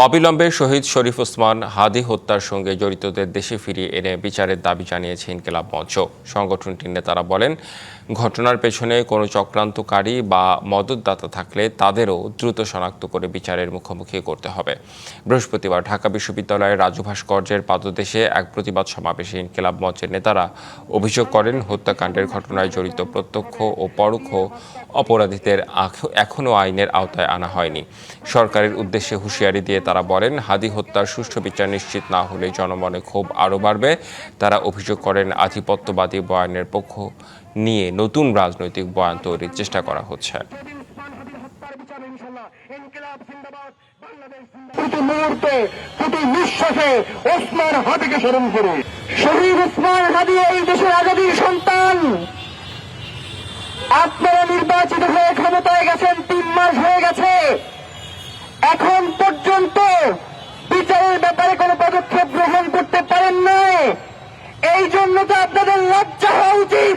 অবিলম্বে শহীদ শরীফ ওসমান হাদী হত্যার সঙ্গে জড়িতদের দেশে ফিরিয়ে এনে বিচারের দাবি জানিয়েছে ইনকিলাব মঞ্চ। সংগঠনটির নেতারা বলেন, ঘটনার পেছনে কোনো চক্রান্তকারী বা মদতদাতা থাকলে তাদেরও দ্রুত শনাক্ত করে বিচারের মুখোমুখি করতে হবে। বৃহস্পতিবার ঢাকা বিশ্ববিদ্যালয়ের রাজু ভাস্কর্যের পাদদেশে এক প্রতিবাদ সমাবেশে ইনকিলাব মঞ্চের নেতারা অভিযোগ করেন, হত্যাকাণ্ডের ঘটনায় জড়িত প্রত্যক্ষ ও পরোক্ষ অপরাধীদের এখনও আইনের আওতায় আনা হয়নি। সরকারের উদ্দেশ্যে হুঁশিয়ারি দিয়ে তারা বলেন, হাদী হত্যার সুষ্ঠু বিচার নিশ্চিত না হলে জনমনে ক্ষোভ আরও বাড়বে। তারা অভিযোগ করেন, আধিপত্যবাদী বয়ানের পক্ষ নিয়ে নতুন রাজনৈতিক বয়ান তৈরির চেষ্টা করা হচ্ছে। প্রতি মুহূর্তে প্রতি নিঃশ্বাসে ওসমান হাদীকে স্মরণ করুন। শহীদ ওসমান হাদী এই দেশের আজাদীর সন্তান। আপনারা নির্বাচিত হয়ে ক্ষমতায় গেছেন 3 মাস হয়ে গেছে, এখন পর্যন্ত বিচারের ব্যাপারে কোনো পদক্ষেপ গ্রহণ করতে পারেন নাই। এই জন্য তো আপনাদের লজ্জা হওয়া উচিত।